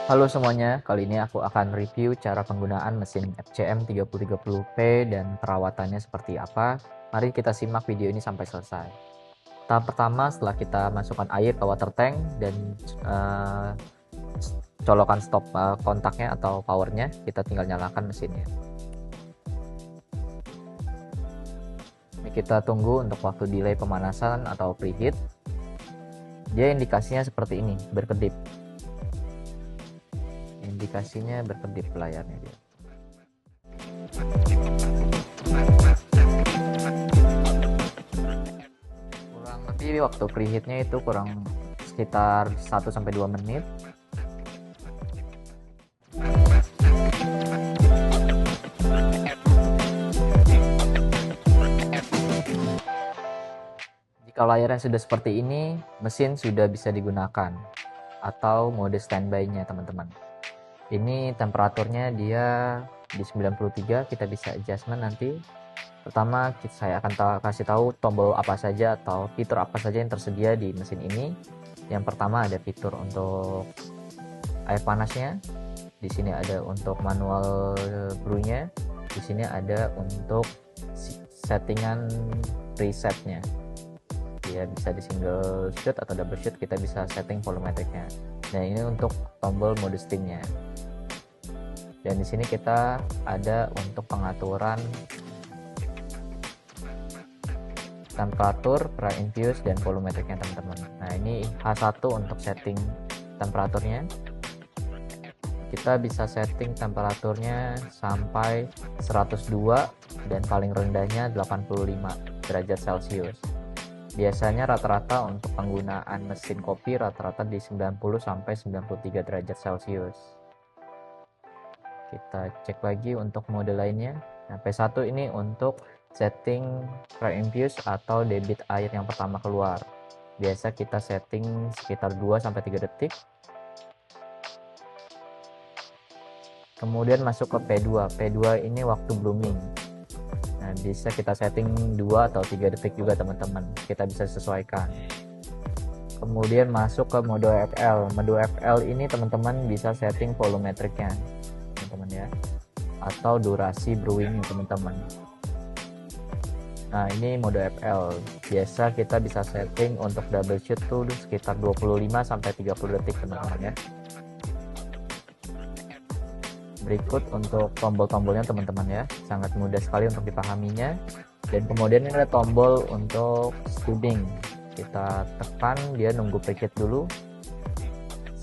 Halo semuanya, kali ini aku akan review cara penggunaan mesin FCM 3030P dan perawatannya seperti apa. Mari kita simak video ini sampai selesai. Tahap pertama, setelah kita masukkan air ke water tank dan uh, colokan stop kontaknya atau powernya, kita tinggal nyalakan mesinnya. Ini kita tunggu untuk waktu delay pemanasan atau preheat. Dia indikasinya seperti ini, berkedip. Indikasinya berkedip layarnya dia. Kurang lebih waktu preheatnya itu kurang sekitar 1-2 menit. Jika layarnya sudah seperti ini, mesin sudah bisa digunakan atau mode standby-nya teman-teman. Ini temperaturnya dia di 93, kita bisa adjustment nanti. Pertama saya akan kasih tahu tombol apa saja atau fitur apa saja yang tersedia di mesin ini. Yang pertama ada fitur untuk air panasnya. Di sini ada untuk manual brew-nya. Di sini ada untuk settingan presetnya. Dia bisa di single shoot atau double shoot, kita bisa setting volumetricnya. Nah, ini untuk tombol mode steamnya. Dan di sini kita ada untuk pengaturan temperatur, pre-infuse, dan volumetricnya teman-teman. Nah, ini H1 untuk setting temperaturnya. Kita bisa setting temperaturnya sampai 102 dan paling rendahnya 85 derajat Celcius. Biasanya rata-rata untuk penggunaan mesin kopi rata-rata di 90-93 derajat Celcius. Kita cek lagi untuk mode lainnya. Nah, P1 ini untuk setting pre-infuse atau debit air yang pertama keluar. Biasa kita setting sekitar 2-3 detik. Kemudian masuk ke P2. P2 ini waktu blooming. Nah, bisa kita setting 2 atau 3 detik juga teman-teman. Kita bisa sesuaikan. Kemudian masuk ke mode FL. Mode FL ini teman-teman bisa setting volumetricnya teman-teman ya, atau durasi brewing teman-teman. Nah, ini mode FL. Biasa kita bisa setting untuk double shoot tuh sekitar 25-30 detik teman-teman ya. Berikut untuk tombol-tombolnya teman-teman ya, sangat mudah sekali untuk dipahaminya. Dan kemudian ini ada tombol untuk steaming. Kita tekan, dia nunggu preheat dulu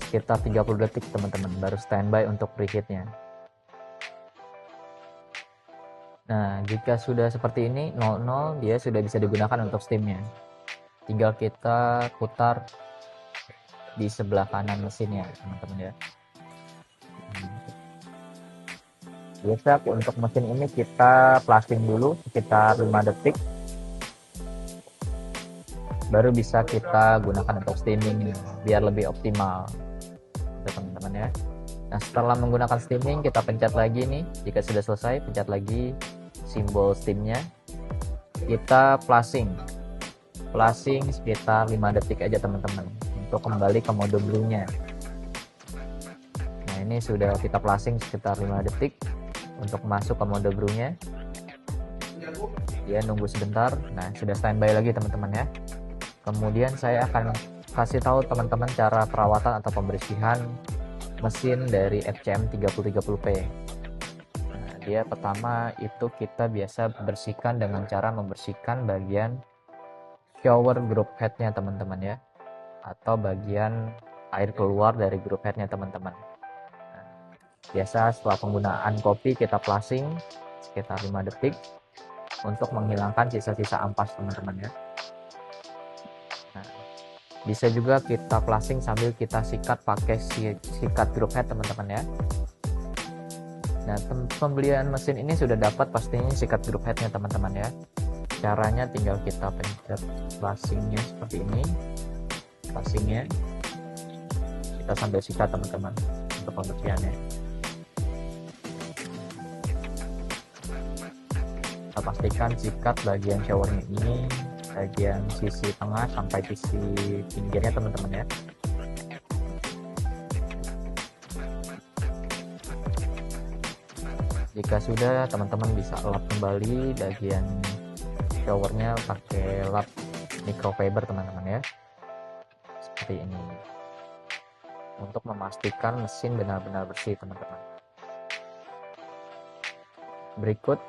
sekitar 30 detik teman-teman, baru standby untuk preheatnya. Nah, jika sudah seperti ini 00, dia sudah bisa digunakan untuk steamnya. Tinggal kita putar di sebelah kanan mesinnya teman-teman ya. Biasa untuk mesin ini kita flushing dulu sekitar 5 detik, baru bisa kita gunakan untuk steaming biar lebih optimal teman-teman ya. Nah, setelah menggunakan steaming, kita pencet lagi nih. Jika sudah selesai, pencet lagi simbol steamnya. Kita flushing sekitar 5 detik aja teman-teman untuk kembali ke mode brew-nya. Nah, ini sudah kita flushing sekitar 5 detik untuk masuk ke mode brew-nya. Dia nunggu sebentar. Nah, sudah standby lagi teman-teman ya. Kemudian saya akan kasih tahu teman-teman cara perawatan atau pembersihan mesin dari FCM 3030P. Nah, dia pertama itu kita biasa bersihkan dengan cara membersihkan bagian shower group headnya teman-teman ya, atau bagian air keluar dari group headnya teman-teman. Nah, biasa setelah penggunaan kopi kita flushing sekitar 5 detik untuk menghilangkan sisa-sisa ampas teman-teman ya. Bisa juga kita flushing sambil kita sikat pakai sikat group head teman-teman ya. Nah, pembelian mesin ini sudah dapat pastinya sikat group headnya teman-teman ya. Caranya tinggal kita pencet flushingnya seperti ini. Flushingnya kita sambil sikat teman-teman untuk pembersihannya. Kita pastikan sikat bagian showernya ini, bagian sisi tengah sampai sisi pinggirnya teman-teman ya. Jika sudah, teman-teman bisa lap kembali bagian showernya pakai lap microfiber teman-teman ya, seperti ini, untuk memastikan mesin benar-benar bersih teman-teman. Berikut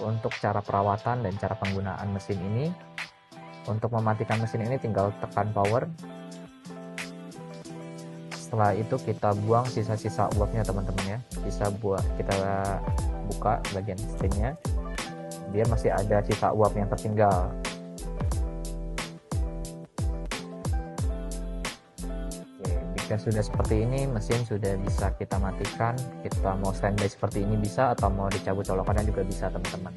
untuk cara perawatan dan cara penggunaan mesin ini. Untuk mematikan mesin ini tinggal tekan power. Setelah itu kita buang sisa-sisa uapnya teman-teman ya. Kita buka bagian mesinnya, dia masih ada sisa uap yang tertinggal. Oke, jika sudah seperti ini, mesin sudah bisa kita matikan. Kita mau standby seperti ini bisa, atau mau dicabut colokannya juga bisa teman-teman.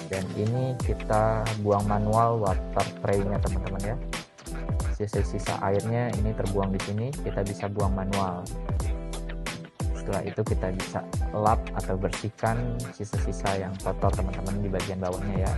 Dan ini kita buang manual water spray-nya teman-teman ya. Sisa-sisa airnya ini terbuang di sini, kita bisa buang manual. Setelah itu kita bisa lap atau bersihkan sisa-sisa yang kotor teman-teman di bagian bawahnya ya.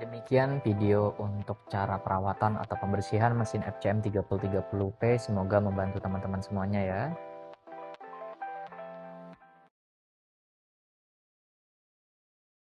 Demikian video untuk cara perawatan atau pembersihan mesin FCM 3030P, semoga membantu teman-teman semuanya ya.